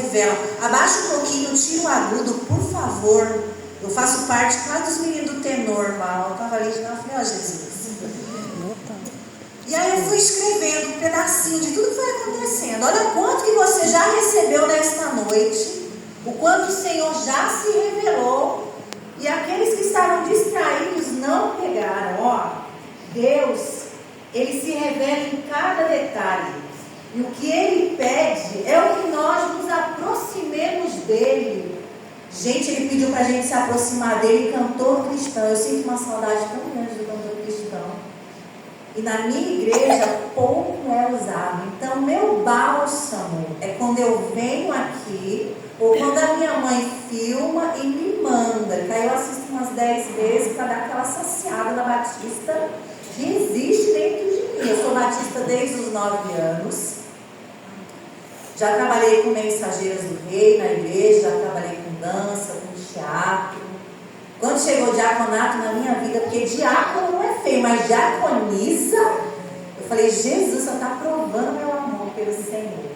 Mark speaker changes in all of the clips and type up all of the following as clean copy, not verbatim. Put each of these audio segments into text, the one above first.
Speaker 1: revelam. Abaixa um pouquinho, tira o agudo, por favor. Eu faço parte quase dos meninos do tenor lá. Eu estava ali e falei, ó Jesus. E aí eu fui escrevendo um pedacinho de tudo que foi acontecendo. Olha quanto que você já recebeu nesta noite. O quanto o Senhor já se revelou. E aqueles que estavam distraídos não pegaram. Ó, Deus, Ele se revela em cada detalhe. E o que Ele pede é o que nós nos aproximemos dEle. Gente, Ele pediu para a gente se aproximar dEle, cantor cristão. Eu sinto uma saudade tão grande do cantor cristão. E na minha igreja, pouco é usado. Então, meu bálsamo é quando eu venho aqui, ou quando a minha mãe filma e me manda. Que aí eu assisto umas 10 vezes para dar aquela saciada da Batista que existe dentro de mim. Eu sou batista desde os 9 anos. Já trabalhei com mensageiras do rei na igreja, já trabalhei com dança, com teatro. Quando chegou o diaconato na minha vida, porque diácono não é feio, mas diaconisa, eu falei, Jesus, você está provando meu amor pelo Senhor.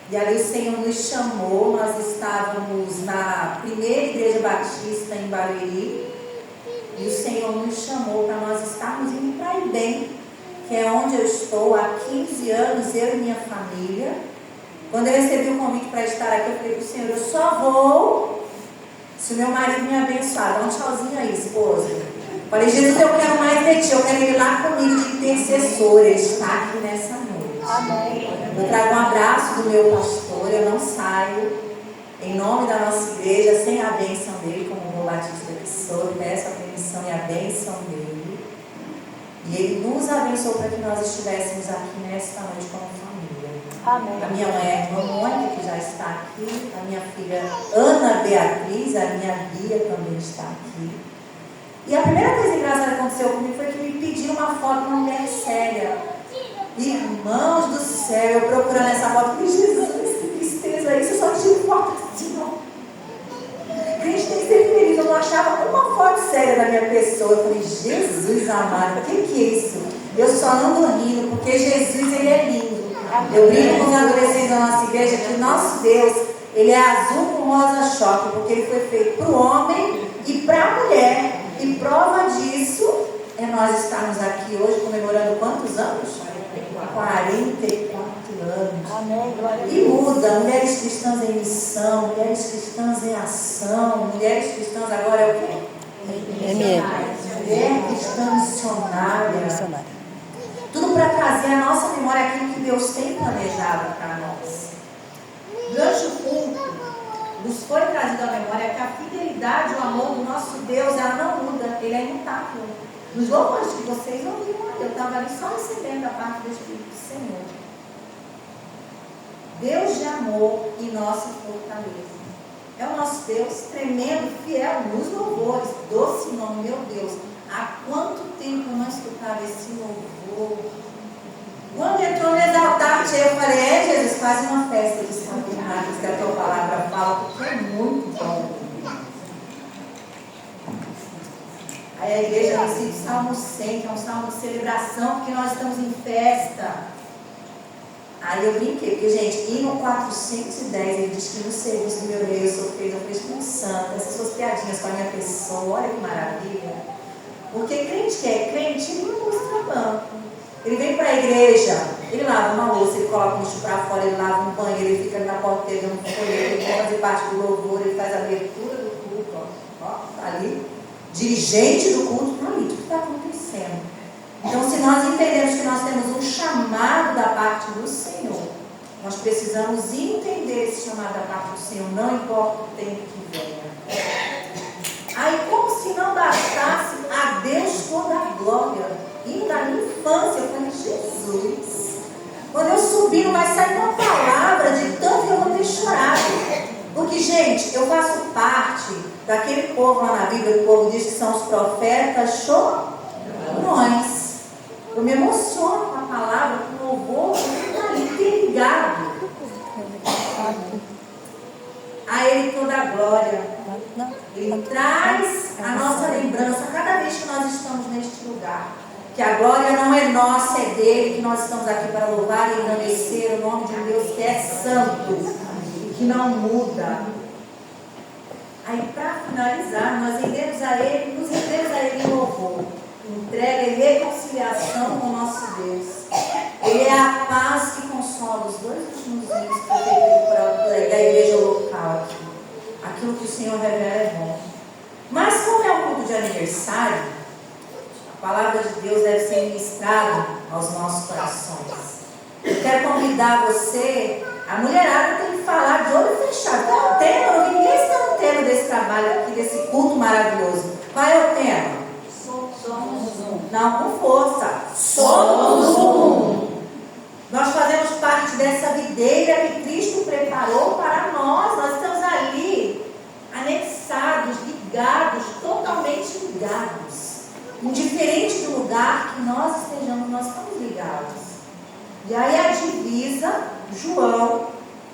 Speaker 1: E ali o Senhor nos chamou, nós estávamos na primeira igreja batista em Barueri, e o Senhor nos chamou para nós estarmos indo para IBEM, que é onde eu estou há 15 anos, eu e minha família. Quando eu recebi o convite para estar aqui, eu falei para o Senhor, eu só vou se o meu marido me abençoar. Dá um tchauzinho aí, esposa. Falei, Jesus, eu quero mais de ti, eu quero ir lá comigo de intercessor. Ele está aqui nessa noite. Amém. Eu trago um abraço do meu pastor, eu não saio em nome da nossa igreja sem a bênção dele, como bom batista que sou. Eu peço a permissão e a bênção dele. E ele nos abençoou para que nós estivéssemos aqui nesta noite como família. Amém. A minha mãe é a irmã Mônica, que já está aqui. A minha filha Ana Beatriz, a minha Bia também está aqui. E a primeira coisa engraçada que aconteceu comigo foi que me pediram uma foto de uma mulher séria. Irmãos do céu, eu procurando essa foto, falei, Jesus, que tristeza é isso, eu só tiro foto assim, ó. Crente tem que ser feliz, eu não achava uma foto séria da minha pessoa. Eu falei, Jesus amado, o que é isso? Eu só ando rindo, porque Jesus, Ele é lindo. Eu brinco com os adolescentes da nossa igreja que nosso Deus, Ele é azul com rosa choque, porque Ele foi feito para o homem e para a mulher. E prova disso é nós estarmos aqui hoje comemorando quantos anos? 44 anos. Amém. E muda, mulheres cristãs em missão, mulheres cristãs em ação, mulheres cristãs agora é o quê? Mulher cristã missionária. Tudo para trazer à nossa memória aquilo que Deus tem planejado para nós. Durante o culto, nos foi trazido à memória que a fidelidade e o amor do nosso Deus, ela não muda, Ele é imutável. Nos louvores que vocês ouviram, eu estava ali só recebendo a parte do Espírito do Senhor. Deus de amor e nossa fortaleza. É o nosso Deus tremendo, fiel nos louvores. Doce nome, meu Deus. Há quanto tempo eu não escutava esse louvor? Quando entrou no Exaltar-te, eu falei, Jesus, faz uma festa dos campeonatos que a tua palavra fala, porque é muito bom. Aí a igreja recebe o Salmo 100, que é um salmo de celebração, porque nós estamos em festa. Aí eu brinquei, porque, gente, hino 410, ele diz que no serviço do meu rei eu sou feito com santo, essas suas piadinhas com a minha pessoa, olha que maravilha. Porque crente que é crente, ele não busca banco. Ele vem para a igreja, ele lava uma louça, ele coloca um lixo para fora, ele lava um banheiro, ele fica na porta dele, um folheto, ele quer fazer parte do louvor, ele faz a abertura do culto, ó, tá ali. Dirigente do culto, não, o que está acontecendo? Então, se nós entendemos que nós temos um chamado da parte do Senhor, nós precisamos entender esse chamado da parte do Senhor, não importa o tempo que venha. Aí, como se não bastasse, a Deus toda a glória. E na minha infância, eu falei, Jesus, quando eu subir, não vai sair uma palavra de tanto que eu vou ter chorado. Porque, gente, eu faço parte daquele povo lá na Bíblia, o povo diz que são os profetas chorões. Eu me emociono com a palavra, com o louvor, está interligado. A Ele toda a glória. Ele traz a nossa lembrança cada vez que nós estamos neste lugar. Que a glória não é nossa, é dele, que nós estamos aqui para louvar e engrandecer o nome de um Deus que é santo. que não muda. Aí, para finalizar, nós nos rendemos a Ele em louvor, entrega e reconciliação com o nosso Deus. Ele é a paz que consola. Os dois últimos livros que eu tenho para a igreja local aqui. Aquilo que o Senhor revela é bom. Mas como é um culto de aniversário, a palavra de Deus deve ser ministrada aos nossos corações. Eu quero convidar você, a mulherada tem que falar de olho fechado. Qual é o tema? Ninguém está no tema desse trabalho aqui, desse culto maravilhoso. Qual é o tema? Somos um. Não, com força. Somos um. Nós fazemos parte dessa videira que Cristo preparou para nós. Nós estamos ali, anexados, ligados, totalmente ligados. Indiferente do lugar que nós estejamos, nós estamos ligados. E aí a divisa, João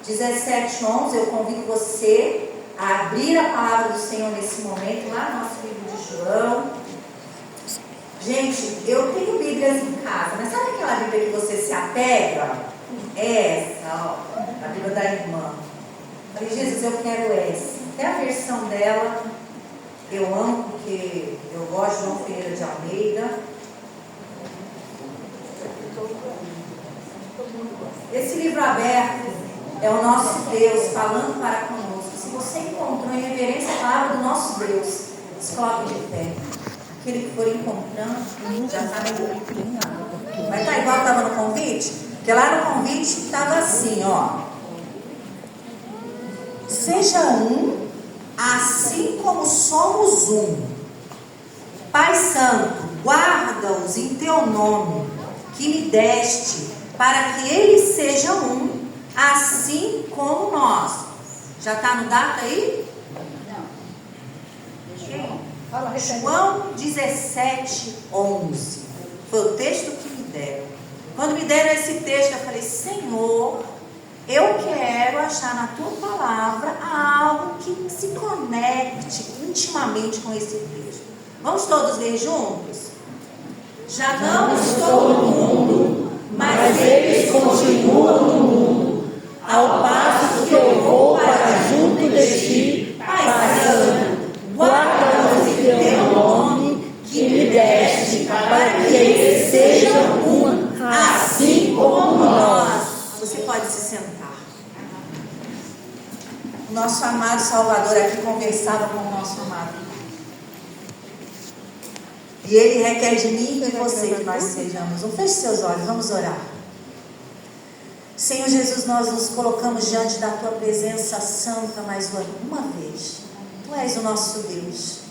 Speaker 1: 17:11, eu convido você a abrir a palavra do Senhor nesse momento, lá no nosso livro de João. Gente, eu tenho Bíblias em casa, mas sabe aquela Bíblia que você se apega? Essa, ó, a Bíblia da irmã. Eu falei, Jesus, eu quero essa. Até a versão dela, eu amo, porque eu gosto de João Ferreira de Almeida. Esse livro aberto é o nosso Deus falando para conosco. Se você encontrou em reverência a palavra do nosso Deus, se coloque de pé. Aquele que for encontrando, já está no. Vai estar igual estava no convite? Porque lá no convite estava assim, ó. Seja um, assim como somos um. Pai Santo, guarda-os em teu nome, que me deste, para que eles sejam um, assim como nós. Já está no data aí? Não. João 17:11. Foi o texto que me deram. Quando me deram esse texto, eu falei, Senhor, eu quero achar na tua palavra algo que se conecte intimamente com esse texto. Vamos todos ler juntos? Já não estou no mundo, mas eles continuam no mundo, ao passo que eu vou para junto de ti, Pai Santo, guarda-os em teu nome que me deste, para que eles sejam um, assim como nós. Você pode se sentar. O nosso amado Salvador aqui conversava com o nosso amado. E Ele requer de mim e de você que nós sejamos. Feche seus olhos, vamos orar. Senhor Jesus, nós nos colocamos diante da Tua presença santa mais uma vez. Tu és o nosso Deus.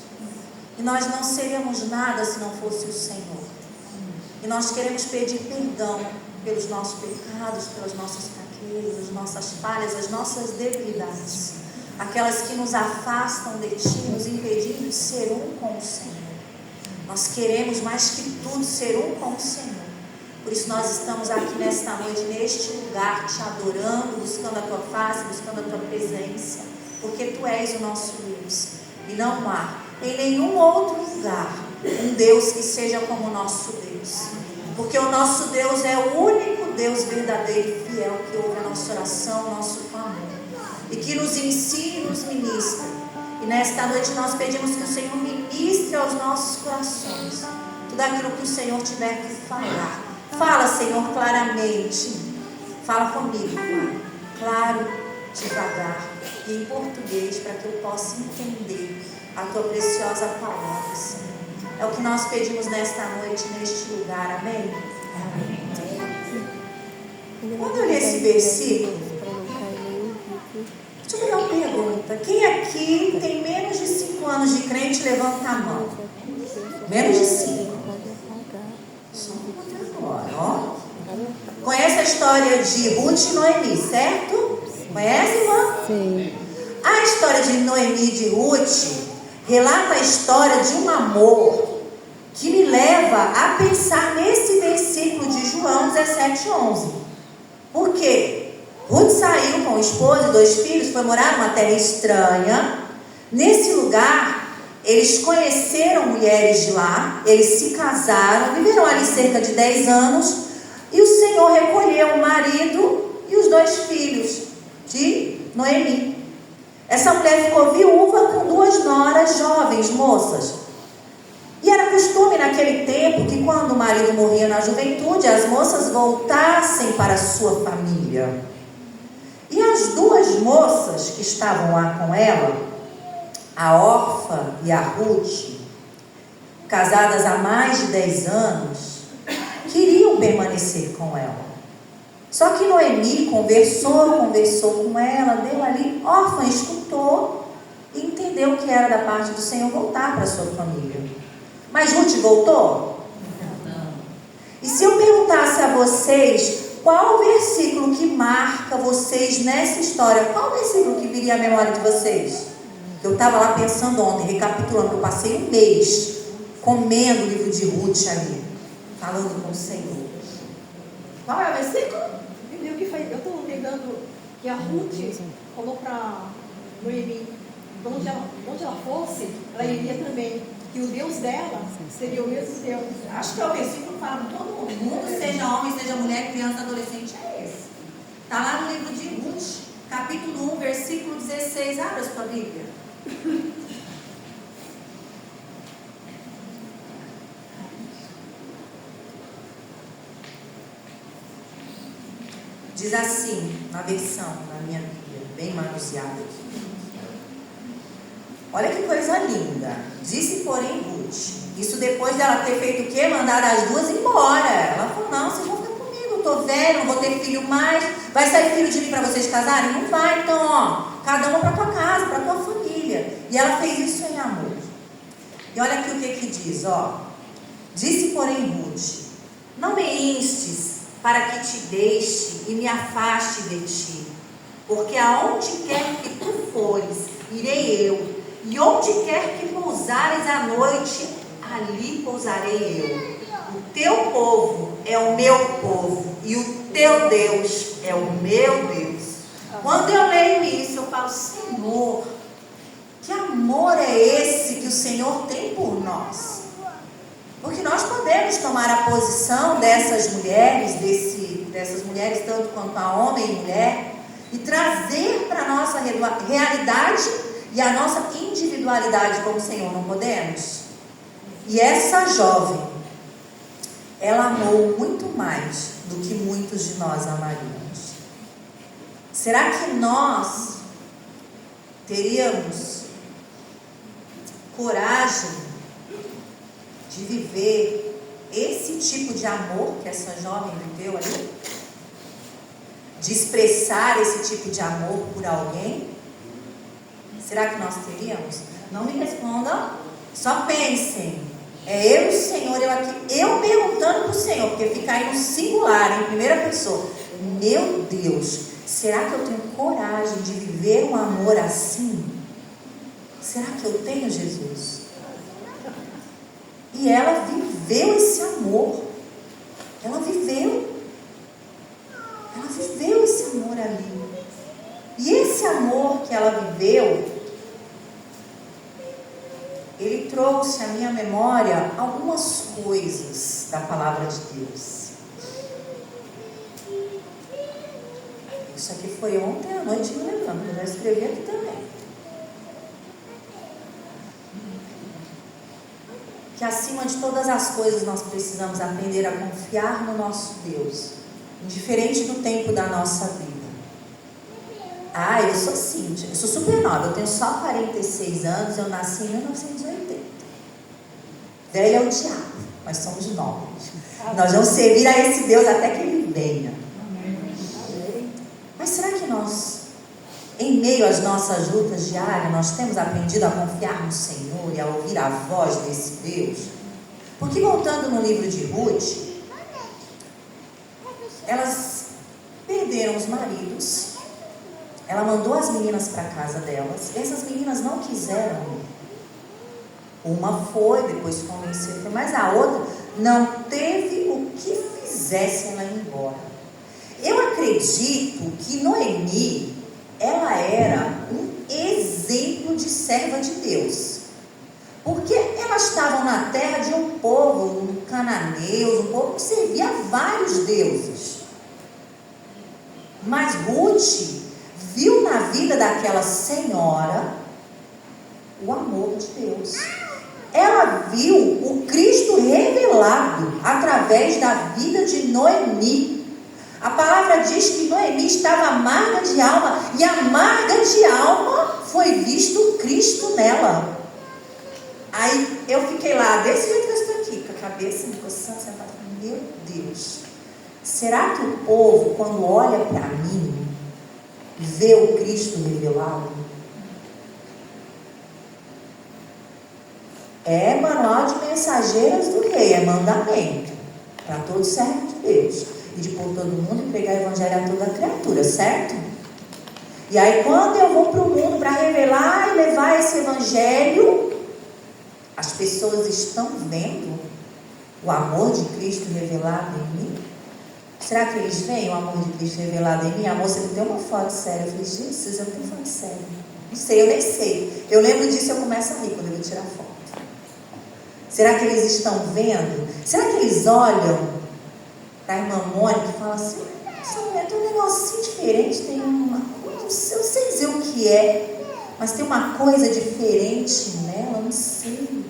Speaker 1: E nós não seríamos nada se não fosse o Senhor. E nós queremos pedir perdão pelos nossos pecados, pelas nossas fraquezas, nossas falhas, as nossas debilidades. Aquelas que nos afastam de Ti, nos impedindo de ser um com o Senhor. Nós queremos mais que tudo ser um com o Senhor. Por isso nós estamos aqui nesta noite, neste lugar, te adorando, buscando a Tua face, buscando a Tua presença. Porque Tu és o nosso Deus. E não há em nenhum outro lugar um Deus que seja como o nosso Deus. Porque o nosso Deus é o único Deus verdadeiro e fiel que ouve a nossa oração, o nosso clamor. E que nos ensine e nos ministre. E nesta noite nós pedimos que o Senhor ministre aos nossos corações tudo aquilo que o Senhor tiver que falar. Fala, Senhor, claramente. Fala comigo, Pai. Claro, devagar e em português, para que eu possa entender a Tua preciosa palavra, Senhor. É o que nós pedimos nesta noite, neste lugar. Amém? Amém. Quando eu li esse versículo, deixa eu fazer uma pergunta. Quem aqui tem menos de 5 anos de crente, levanta a mão. Menos de 5. Só agora, ó. Conhece a história de Ruth e Noemi, certo? Conhece, irmã? Sim. A história de Noemi e de Ruth relata a história de um amor que me leva a pensar nesse versículo de João 17:11. Por quê? Ruth saiu com o esposo e 2 filhos, foi morar numa terra estranha. Nesse lugar, eles conheceram mulheres de lá, eles se casaram, viveram ali cerca de 10 anos, e o Senhor recolheu o marido e os 2 filhos de Noemi. Essa mulher ficou viúva com 2 noras jovens, moças. E era costume naquele tempo que quando o marido morria na juventude, as moças voltassem para a sua família. E as 2 moças que estavam lá com ela, a Orfa e a Ruth, casadas há mais de 10 anos, queriam permanecer com ela. Só que Noemi conversou com ela, deu ali, órfã, escutou e entendeu que era da parte do Senhor voltar para a sua família. Mas Ruth voltou? Não. E se eu perguntasse a vocês, qual versículo que marca vocês nessa história? Qual versículo que viria à memória de vocês? Eu estava lá pensando ontem, recapitulando, eu passei um mês comendo o livro de Ruth ali, falando com o Senhor. Qual é o versículo?
Speaker 2: Eu estou lembrando que a Ruth falou para Noemi, onde ela fosse, ela iria também, que o Deus dela seria o mesmo Deus.
Speaker 1: Acho que é o versículo que fala para todo mundo, seja homem, seja mulher, criança, adolescente, é esse. Está lá no livro de Ruth, capítulo 1, versículo 16. Abra a sua Bíblia. Diz assim, na versão, na minha Bíblia, bem manuseada aqui. Olha que coisa linda. Disse, porém, Ruth, isso depois dela ter feito o quê? Mandar as 2 embora. Ela falou, não, vocês vão ficar comigo, eu estou velho, não vou ter filho mais. Vai sair filho de mim para vocês casarem? Não vai, então, ó, cada uma para tua casa, para tua família. E ela fez isso em amor. E olha aqui o que diz, ó. Disse, porém, Ruth, não me instes para que te deixe e me afaste de ti, porque aonde quer que tu fores, irei eu, e onde quer que pousares à noite, ali pousarei eu. O teu povo é o meu povo, e o teu Deus é o meu Deus. Quando eu leio isso, eu falo, Senhor, que amor é esse que o Senhor tem por nós? Porque nós podemos tomar a posição dessas mulheres, dessas mulheres tanto quanto a homem e mulher, e trazer para a nossa realidade e a nossa individualidade como Senhor, não podemos? E essa jovem, ela amou muito mais do que muitos de nós amaríamos. Será que nós teríamos coragem de viver esse tipo de amor que essa jovem viveu ali? De expressar esse tipo de amor por alguém? Será que nós teríamos? Não me respondam, só pensem. É eu e o Senhor, eu aqui, eu perguntando para o Senhor, porque fica aí no singular, em primeira pessoa. Meu Deus, será que eu tenho coragem de viver um amor assim? Será que eu tenho, Jesus? E ela viveu esse amor. Ela viveu esse amor ali. E esse amor que ela viveu, ele trouxe à minha memória algumas coisas da palavra de Deus. Isso aqui foi ontem à noite me lembrando, eu já escrevi aqui também. Que acima de todas as coisas nós precisamos aprender a confiar no nosso Deus, indiferente do tempo da nossa vida. Ah, eu sou Cíntia, eu sou super nova, eu tenho só 46 anos, eu nasci em 1980. Velha é o diabo, nós somos novos. Nós vamos servir a esse Deus até que Ele venha. Mas será que nós, em meio às nossas lutas diárias, nós temos aprendido a confiar no Senhor e a ouvir a voz desse Deus? Porque voltando no livro de Ruth, elas perderam os maridos, ela mandou as meninas para a casa delas, e essas meninas não quiseram ir. Uma foi, depois convenceu, mas a outra não teve o que fizesse ela ir embora. Eu acredito que Noemi, ela era um exemplo de serva de Deus, porque elas estavam na terra de um povo, um cananeu, um povo que servia a vários deuses. Mas Ruth viu na vida daquela senhora o amor de Deus. Ela viu o Cristo revelado através da vida de Noemi. A palavra diz que Noemi estava amarga de alma, e amarga de alma foi visto o Cristo nela. Aí eu fiquei lá, desse jeito que eu estou aqui, com a cabeça me coçando, sentada, meu Deus, será que o povo, quando olha para mim, vê o Cristo revelado? É manual de mensageiras do rei, é mandamento para todo servo de Deus, e de por todo mundo e pregar o evangelho a toda criatura, certo? E aí quando eu vou para o mundo para revelar e levar esse evangelho, as pessoas estão vendo o amor de Cristo revelado em mim? Será que eles veem o amor de Cristo revelado em mim? A moça me deu uma foto séria. Eu falei, Jesus, eu tenho foto séria. Não sei, eu nem sei. Eu lembro disso e eu começo a rir quando eu vou tirar foto. Será que eles estão vendo? Será que eles olham para a irmã Mônica e falam assim, essa mulher tem um negocinho diferente, tem uma coisa, eu sei dizer o que é, mas tem uma coisa diferente nela, eu não sei.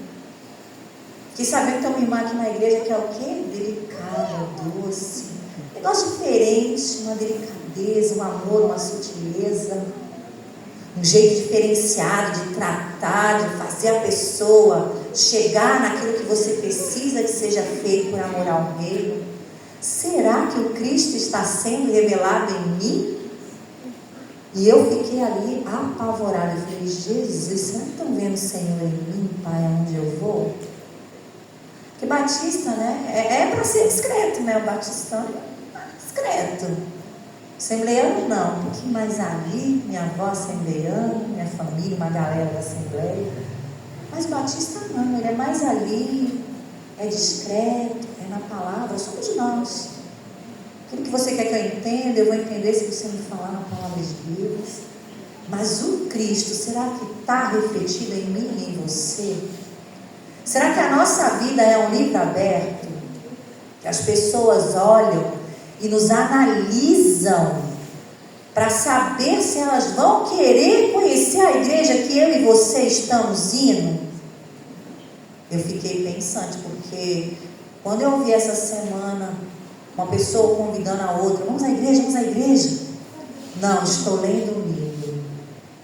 Speaker 1: Fiquei sabendo que tem uma irmã aqui na igreja que é o quê? Delicada, doce, negócio diferente, uma delicadeza, um amor, uma sutileza, um jeito diferenciado de tratar, de fazer a pessoa chegar naquilo que você precisa que seja feito por amor ao reino. Será que o Cristo está sendo revelado em mim? E eu fiquei ali apavorada. Eu falei, Jesus, será que estão vendo o Senhor em mim, Pai, aonde eu vou? Porque batista, né? É para ser discreto, né? O batistano é discreto. Assembleiano não, um pouquinho mais ali, minha avó assembleiana, minha família, uma galera da assembleia. Mas batista não, ele é mais ali, é discreto, é na palavra, somos nós. Aquilo que você quer que eu entenda, eu vou entender se você me falar na palavra de Deus. Mas o Cristo, será que está refletido em mim e em você? Será que a nossa vida é um livro aberto? Que as pessoas olham e nos analisam para saber se elas vão querer conhecer a igreja que eu e você estamos indo? Eu fiquei pensante, porque quando eu ouvi essa semana uma pessoa convidando a outra, vamos à igreja, vamos à igreja. Não, estou lendo um livro.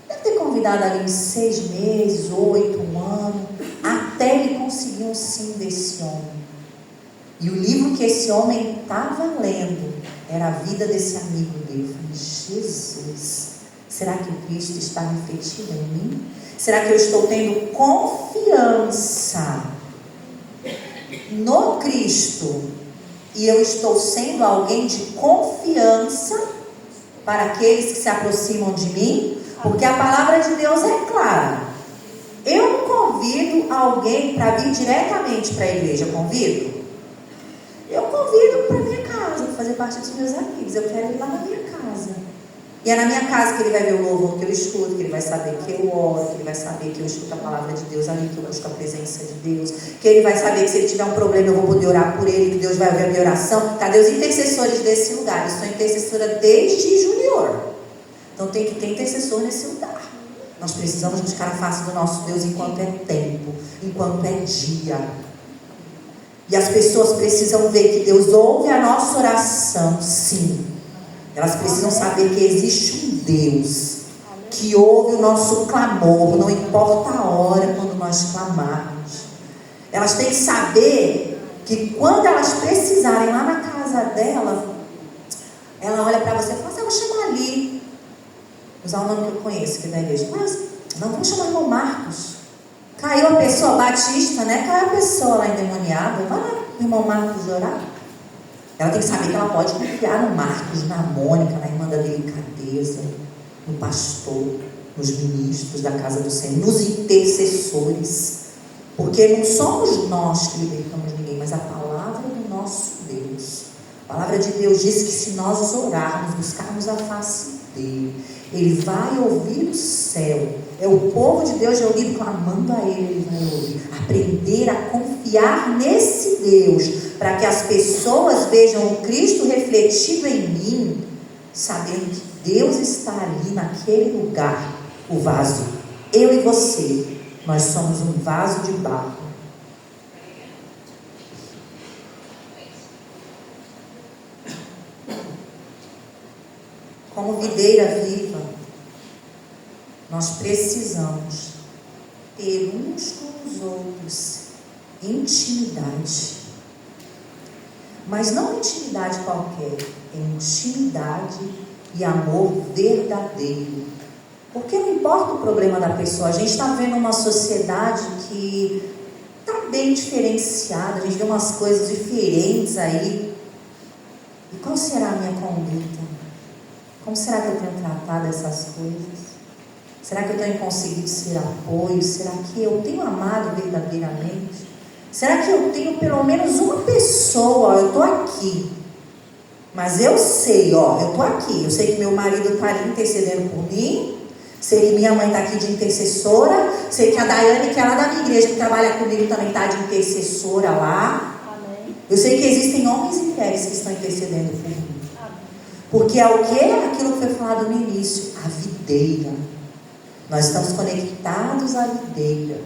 Speaker 1: Deve ter convidado ali uns 6 meses, 8, um ano, até ele conseguir um sim desse homem. E o livro que esse homem estava lendo era a vida desse amigo dele. Eu falei, Jesus, será que o Cristo está refletido em mim? Será que eu estou tendo confiança no Cristo? E eu estou sendo alguém de confiança para aqueles que se aproximam de mim? Porque a palavra de Deus é clara. Eu não convido alguém para vir diretamente para a igreja, convido? Eu convido para minha casa, para fazer parte dos meus amigos. Eu quero ir lá na minha casa. E é na minha casa que ele vai ver o louvor que eu escuto, que ele vai saber que eu oro, que ele vai saber que eu escuto a palavra de Deus ali, que eu busco a presença de Deus, que ele vai saber que se ele tiver um problema eu vou poder orar por ele, que Deus vai ouvir a minha oração. Cadê os intercessores desse lugar? Eu sou intercessora desde junior. Então tem que ter intercessor nesse lugar. Nós precisamos buscar a face do nosso Deus enquanto é tempo, enquanto é dia. E as pessoas precisam ver que Deus ouve a nossa oração, sim. Elas precisam saber que existe um Deus que ouve o nosso clamor, não importa a hora quando nós clamarmos. Elas têm que saber que quando elas precisarem lá na casa dela, ela olha para você e fala assim, eu vou chamar ali. Vou usar o nome que eu conheço, que é da igreja. Mas não, vamos chamar o irmão Marcos. Caiu a pessoa, batista, né? Caiu a pessoa lá endemoniada. Vai lá, o irmão Marcos orar. Ela tem que saber que ela pode confiar no Marcos, na Mônica, na irmã da delicadeza, no pastor, nos ministros da casa do Senhor, nos intercessores. Porque não somos nós que libertamos ninguém, mas a palavra do nosso Deus. A palavra de Deus diz que se nós orarmos, buscarmos a face dele, ele vai ouvir o céu. É o povo de Deus reunido clamando a ele vai ouvir. Aprender a confiar nesse Deus, para que as pessoas vejam o Cristo refletido em mim, sabendo que Deus está ali naquele lugar, o vaso. Eu e você, nós somos um vaso de barro. Como videira viva, nós precisamos ter uns com os outros intimidade. Mas não intimidade qualquer, é intimidade e amor verdadeiro. Porque não importa o problema da pessoa, a gente está vendo uma sociedade que está bem diferenciada, a gente vê umas coisas diferentes aí. E qual será a minha conduta? Como será que eu tenho tratado essas coisas? Será que eu tenho conseguido ser apoio? Será que eu tenho amado verdadeiramente? Será que eu tenho pelo menos uma pessoa? Eu estou aqui, mas eu sei, eu estou aqui. Eu sei que meu marido está ali intercedendo por mim. Sei que minha mãe está aqui de intercessora. Sei que a Daiane, que é lá da minha igreja, que trabalha comigo, também está de intercessora lá. Amém. Eu sei que existem homens e mulheres que estão intercedendo por mim. Porque é o que? Aquilo que foi falado no início, a videira. Nós estamos conectados à videira.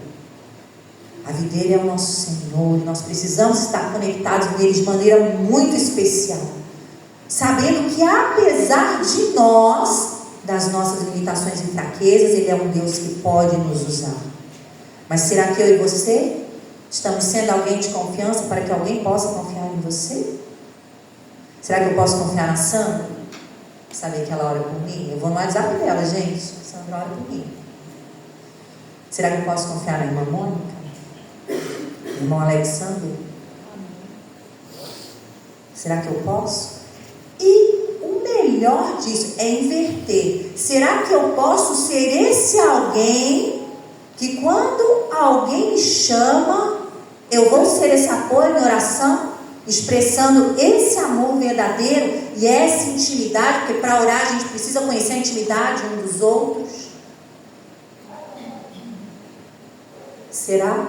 Speaker 1: A videira é o nosso Senhor, e nós precisamos estar conectados nele de maneira muito especial. Sabendo que apesar de nós, das nossas limitações e fraquezas, ele é um Deus que pode nos usar. Mas será que eu e você estamos sendo alguém de confiança para que alguém possa confiar em você? Será que eu posso confiar na Sandra? Saber que ela ora por mim? Eu vou no WhatsApp dela, gente. Sandra ora por mim. Será que eu posso confiar na irmã Mônica? No irmão Alexandre? Será que eu posso? E o melhor disso é inverter. Será que eu posso ser esse alguém que quando alguém me chama, eu vou ser esse apoio em oração? Expressando esse amor verdadeiro e essa intimidade, porque para orar a gente precisa conhecer a intimidade um dos outros. Será?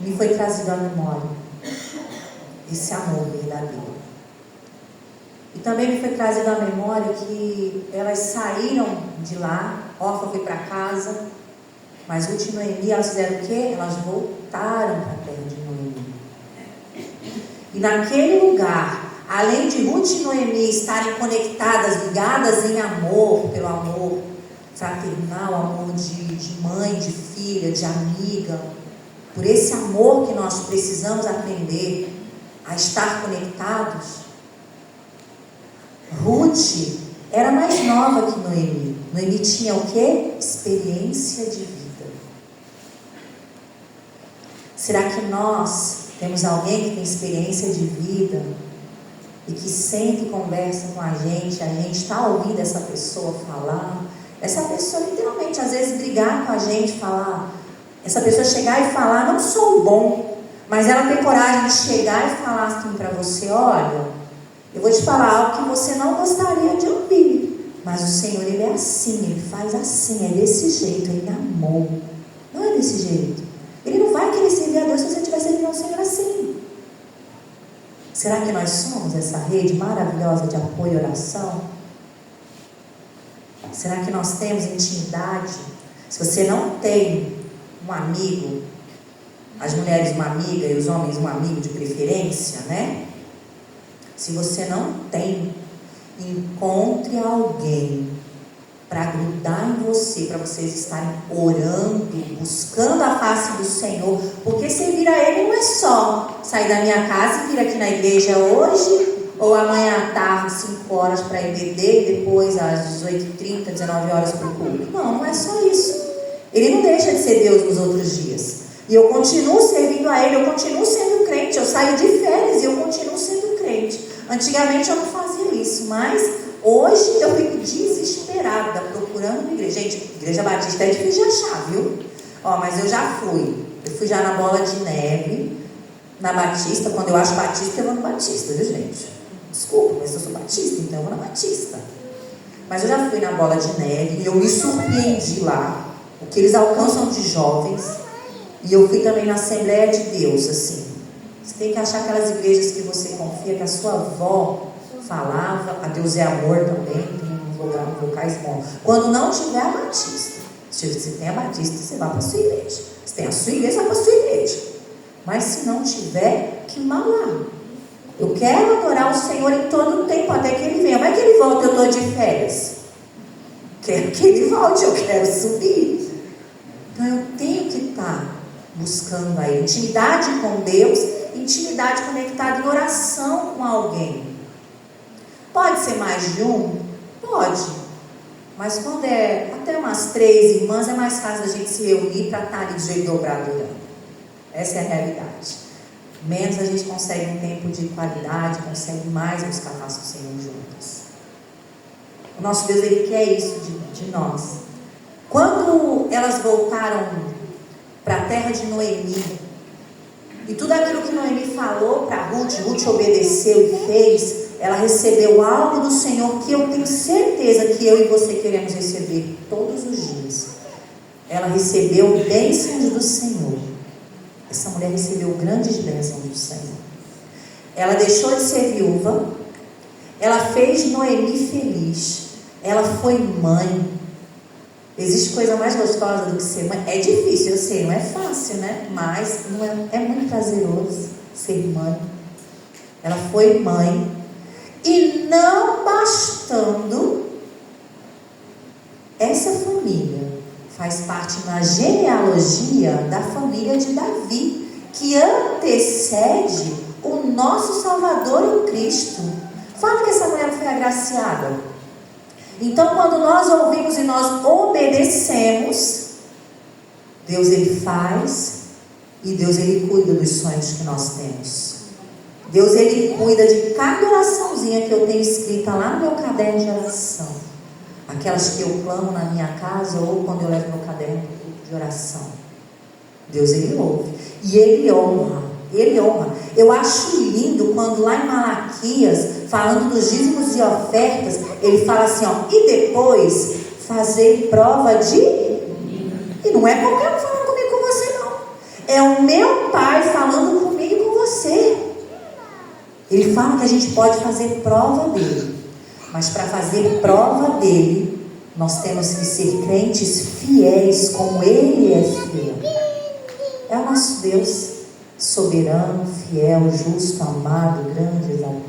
Speaker 1: Me foi trazido à memória esse amor verdadeiro. E também me foi trazido à memória que elas saíram de lá, Orfa foi para casa, mas Ruth e Noemi, elas fizeram o quê? Elas voltaram para a terra de Noemi. E naquele lugar, além de Ruth e Noemi estarem conectadas, ligadas em amor, pelo amor fraternal, amor de mãe, de filha, de amiga, por esse amor que nós precisamos aprender a estar conectados, Ruth era mais nova que Noemi. Noemi tinha o quê? Experiência de vida. Será que nós temos alguém que tem experiência de vida e que senta e conversa com a gente está ouvindo essa pessoa falar, essa pessoa literalmente às vezes brigar com a gente, falar, essa pessoa chegar e falar, não sou bom, mas ela tem coragem de chegar e falar assim para você, olha, eu vou te falar algo que você não gostaria de ouvir, mas o Senhor, Ele é assim, Ele faz assim, é desse jeito, Ele amou, não é desse jeito. Ele não vai querer servir a Deus se você estiver servindo ao Senhor assim. Será que nós somos essa rede maravilhosa de apoio e oração? Será que nós temos intimidade? Se você não tem um amigo, as mulheres uma amiga e os homens um amigo de preferência, né? Se você não tem, encontre alguém para grudar em você, para vocês estarem orando, buscando a face do Senhor, porque servir a Ele não é só sair da minha casa e vir aqui na igreja hoje, ou amanhã à tarde, 5 horas para ir beber, e depois às 18h30, 19 horas para o culto. Não, não é só isso. Ele não deixa de ser Deus nos outros dias. E eu continuo servindo a Ele, eu continuo sendo crente, eu saio de férias e eu continuo sendo crente. Antigamente eu não fazia isso, mas hoje eu fico desesperada procurando uma igreja. Gente, igreja batista é difícil de achar, viu? Mas eu já fui. Eu fui já na Bola de Neve, na Batista. Quando eu acho Batista, eu vou no Batista, viu, gente? Desculpa, mas eu sou Batista, então eu vou na Batista. Mas eu já fui na Bola de Neve e eu me surpreendi lá. O que eles alcançam de jovens. E eu fui também na Assembleia de Deus, assim. Você tem que achar aquelas igrejas que você confia, que a sua avó falava, a Deus é amor também, tem vocais bons. Quando não tiver a batista, se você tem a batista, você vai para a sua igreja. Se tem a sua igreja, vai para a sua igreja. Mas se não tiver, que mal lá. Eu quero adorar o Senhor em todo o tempo, até que Ele venha. Vai que Ele volta, eu estou de férias. Quero que Ele volte, eu quero subir. Então eu tenho que estar buscando aí intimidade com Deus, intimidade conectada em oração com alguém. Pode ser mais de um? Pode. Mas quando é até umas 3 irmãs, é mais fácil a gente se reunir para estar ali de jeito dobrado orando. Essa é a realidade. Menos a gente consegue um tempo de qualidade, consegue mais buscar a face do Senhor juntos. O nosso Deus, Ele quer isso de nós. Quando elas voltaram para a terra de Noemi, e tudo aquilo que Noemi falou para Ruth, Ruth obedeceu e fez, ela recebeu algo do Senhor que eu tenho certeza que eu e você queremos receber todos os dias. Ela recebeu bênçãos do Senhor. Essa mulher recebeu grandes bênçãos do Senhor. Ela deixou de ser viúva, ela fez Noemi feliz, ela foi mãe. Existe coisa mais gostosa do que ser mãe? É difícil, eu sei, não é fácil, né? Mas não é muito prazeroso ser mãe. Ela foi mãe. E não bastando, essa família faz parte na genealogia da família de Davi, que antecede o nosso Salvador, o Cristo. Fala que essa mulher foi agraciada. Então, quando nós ouvimos e nós obedecemos, Deus Ele faz, e Deus Ele cuida dos sonhos que nós temos. Deus Ele cuida de cada oraçãozinha que eu tenho escrita lá no meu caderno de oração. Aquelas que eu clamo na minha casa ou quando eu levo meu caderno de oração. Deus Ele ouve. E Ele honra. Ele honra. Eu acho lindo quando lá em Malaquias, falando dos dízimos e ofertas, ele fala assim, ó, e depois fazer prova de... E não é qualquer um falando comigo com você, não. É o meu Pai falando comigo e com você. Ele fala que a gente pode fazer prova dele. Mas para fazer prova dele, nós temos que ser crentes fiéis como Ele é fiel. É o nosso Deus, soberano, fiel, justo, amado, grande, exaltado.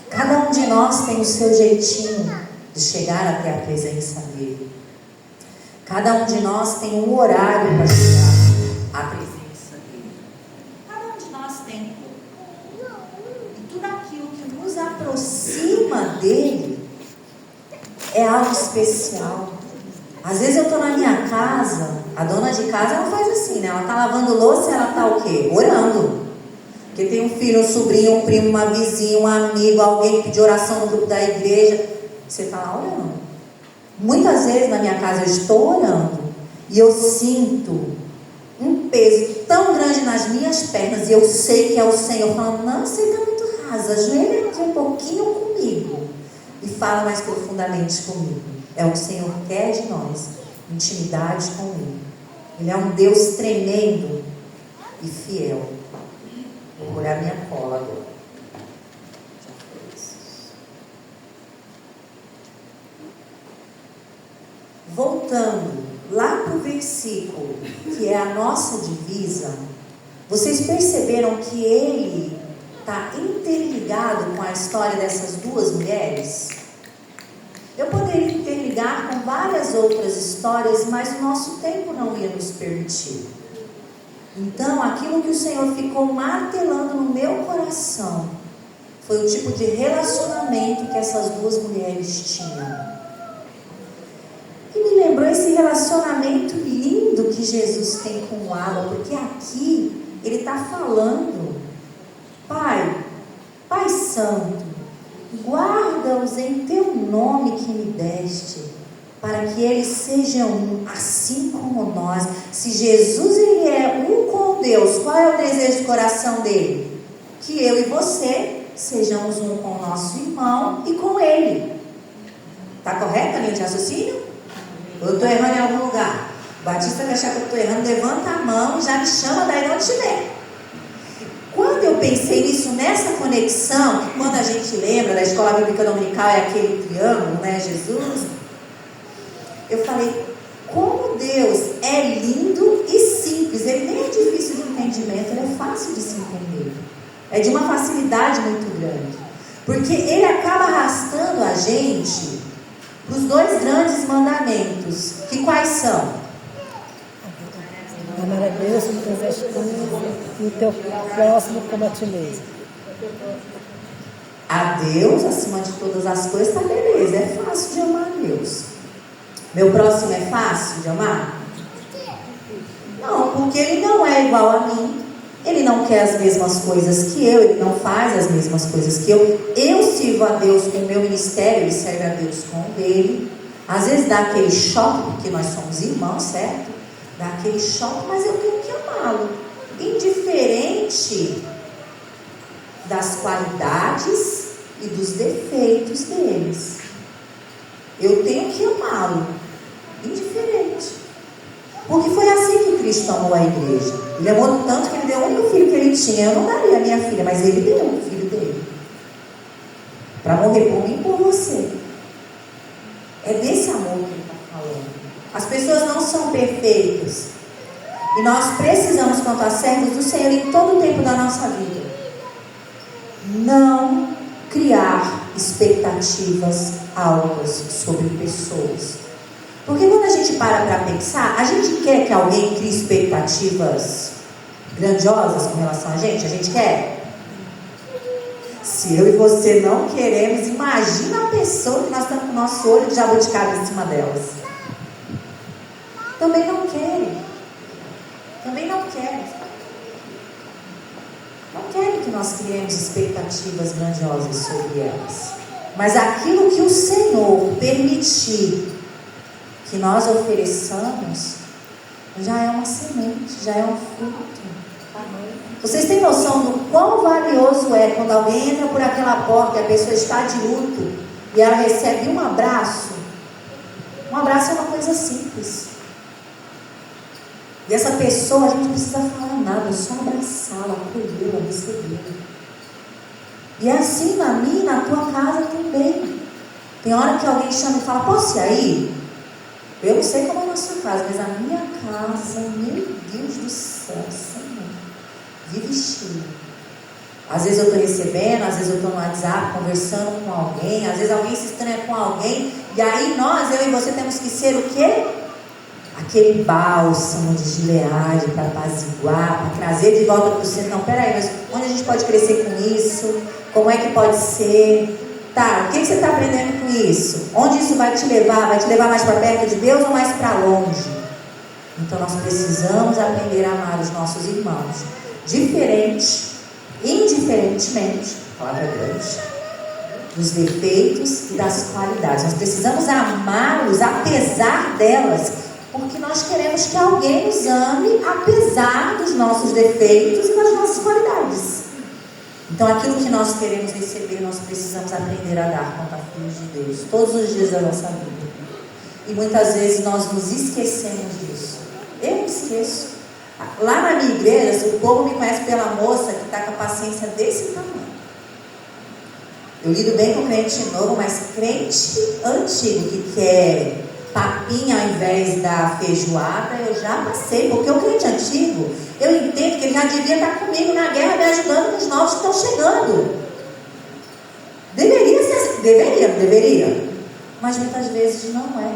Speaker 1: Cada um de nós tem o seu jeitinho de chegar até a presença dele. Cada um de nós tem um horário para chegar à presença dele. Cada um de nós tem. E tudo aquilo que nos aproxima dele é algo especial. Às vezes eu estou na minha casa, a dona de casa ela faz assim, né? Ela está lavando louça e ela está o quê? Orando. Porque tem um filho, um sobrinho, um primo, uma vizinha, um amigo, alguém que pediu oração no grupo da igreja. Você está lá orando. Muitas vezes na minha casa eu estou orando e eu sinto um peso tão grande nas minhas pernas e eu sei que é o Senhor falando, não, você está muito rasa, ajoelha aqui um pouquinho comigo e fala mais profundamente comigo. É o que o Senhor quer de nós, intimidade com Ele. Ele é um Deus tremendo e fiel. Vou molhar minha cola agora. Voltando lá para o versículo, que é a nossa divisa, vocês perceberam que ele está interligado com a história dessas duas mulheres? Eu poderia interligar com várias outras histórias, mas o nosso tempo não ia nos permitir. Então, aquilo que o Senhor ficou martelando no meu coração foi o tipo de relacionamento que essas duas mulheres tinham. E me lembrou esse relacionamento lindo que Jesus tem com o Abba, porque aqui ele está falando, Pai, Pai Santo, guarda-os em teu nome que me deste, para que eles sejam um, assim como nós. Se Jesus ele é um com Deus, qual é o desejo do coração dele? Que eu e você sejamos um com o nosso irmão e com ele. Está correto a linha de raciocínio? Ou eu estou errando em algum lugar? O Batista vai achar que eu estou errando, levanta a mão e já me chama daí onde estiver. Quando eu pensei nisso, nessa conexão, que quando a gente lembra da escola bíblica dominical, é aquele triângulo, né, Jesus. Eu falei, como Deus é lindo e simples. Ele nem é difícil de entendimento, ele é fácil de se entender. É de uma facilidade muito grande. Porque ele acaba arrastando a gente para os dois grandes mandamentos. Que quais são?
Speaker 3: Amar a Deus sobre todas as coisas e o teu próximo como a ti mesmo.
Speaker 1: A Deus acima de todas as coisas, tá beleza, é fácil de amar a Deus. Meu próximo é fácil de amar? Não, porque ele não é igual a mim. Ele não quer as mesmas coisas que eu, ele não faz as mesmas coisas que eu. Eu sirvo a Deus com o meu ministério, ele serve a Deus com o dele. Às vezes dá aquele choque, porque nós somos irmãos, certo? Dá aquele choque, mas eu tenho que amá-lo. Indiferente das qualidades e dos defeitos deles. Eu tenho que amá-lo. Indiferente. Porque foi assim que Cristo amou a igreja. Ele amou tanto que ele deu o único filho que ele tinha. Eu não daria a minha filha, mas ele deu o filho dele. Para morrer por mim e por você. É desse amor que ele está falando. As pessoas não são perfeitas. E nós precisamos, quanto a servos do Senhor, em todo o tempo da nossa vida, não criar expectativas altas sobre pessoas. Porque quando a gente para pensar, a gente quer que alguém crie expectativas grandiosas com relação a gente? A gente quer? Se eu e você não queremos, imagina a pessoa que nós estamos com o nosso olho de jabuticaba em cima delas. Também não querem. Também não querem. Não querem que nós criemos expectativas grandiosas sobre elas. Mas aquilo que o Senhor permitir que nós ofereçamos, já é uma semente, já é um fruto. Vocês têm noção do quão valioso é quando alguém entra por aquela porta e a pessoa está de luto e ela recebe um abraço? Um abraço é uma coisa simples. E essa pessoa, a gente não precisa falar nada, é só abraçá-la, acolhê-la, recebê-la. E é assim na minha e na tua casa também. Tem hora que alguém chama e fala, posso ir aí? Eu não sei como é na sua casa, mas a minha casa, meu Deus do céu, Senhor, vive cheio. Às vezes eu estou recebendo, às vezes eu estou no WhatsApp conversando com alguém, às vezes alguém se estranha com alguém, e aí nós, eu e você, temos que ser o quê? Aquele bálsamo de Gileade para apaziguar, para trazer de volta para o centro. Não, peraí, mas onde a gente pode crescer com isso? Como é que pode ser? Tá, o que você está aprendendo com isso? Onde isso vai te levar? Vai te levar mais para perto de Deus ou mais para longe? Então nós precisamos aprender a amar os nossos irmãos. Indiferentemente, palavra grande, dos defeitos e das qualidades. Nós precisamos amá-los apesar delas, porque nós queremos que alguém nos ame apesar dos nossos defeitos e das nossas qualidades. Então aquilo que nós queremos receber, nós precisamos aprender a dar quanto a filhos de Deus, todos os dias da nossa vida. E muitas vezes nós nos esquecemos disso. Eu me esqueço. Lá na minha igreja, o povo me conhece pela moça que está com a paciência desse tamanho. Eu lido bem com crente novo, mas crente antigo que quer papinha ao invés da feijoada, eu já passei. Porque o crente antigo, eu entendo que ele já devia estar comigo na guerra, me ajudando nos novos que estão chegando. Deveria ser assim, deveria. Mas muitas vezes não é.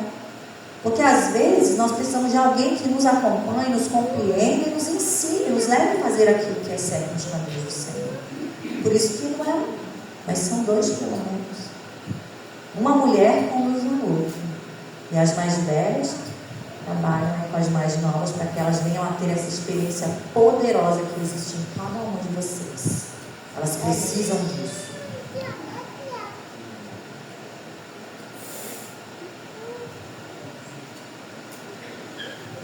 Speaker 1: Porque às vezes nós precisamos de alguém que nos acompanhe, nos compreenda e nos ensine, nos leve a fazer aquilo que é certo nos caminhos do Senhor. Por isso que não é um, mas são dois pelo menos. Uma mulher conduz a outra. E as mais velhas trabalham com as mais novas para que elas venham a ter essa experiência poderosa que existe em cada uma de vocês. Elas precisam disso.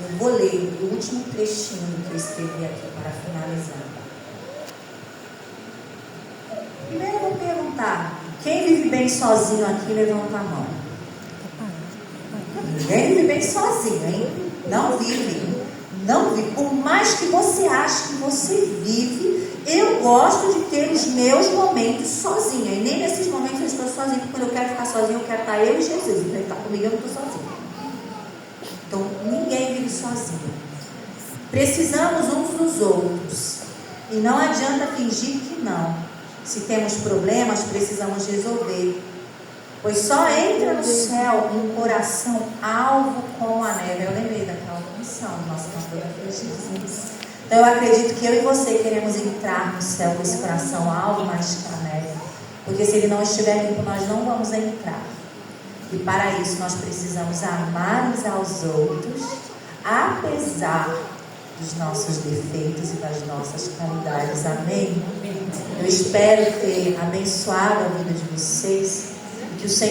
Speaker 1: Eu vou ler o último trechinho que eu escrevi aqui para finalizar. Primeiro eu vou perguntar, quem vive bem sozinho aqui, levanta a mão. Ninguém vive bem sozinho, hein? Não vive. Não vive. Por mais que você ache que você vive, Eu gosto de ter os meus momentos sozinha. E nem nesses momentos eu estou sozinha, porque quando eu quero ficar sozinha, eu quero estar eu e Jesus. Então ele está comigo, eu não estou sozinha. Então ninguém vive sozinho. Precisamos uns dos outros. E não adianta fingir que não. Se temos problemas, precisamos resolver. Pois só entra no céu um coração alvo como a neve. Eu lembrei daquela canção, nossa cantora foi Jesus. Então eu acredito que eu e você queremos entrar no céu com esse coração alvo mais que a neve. Porque se ele não estiver limpo, nós não vamos entrar. E para isso nós precisamos amar uns aos outros, apesar dos nossos defeitos e das nossas qualidades. Amém? Eu espero ter abençoado a vida de vocês e que o Senhor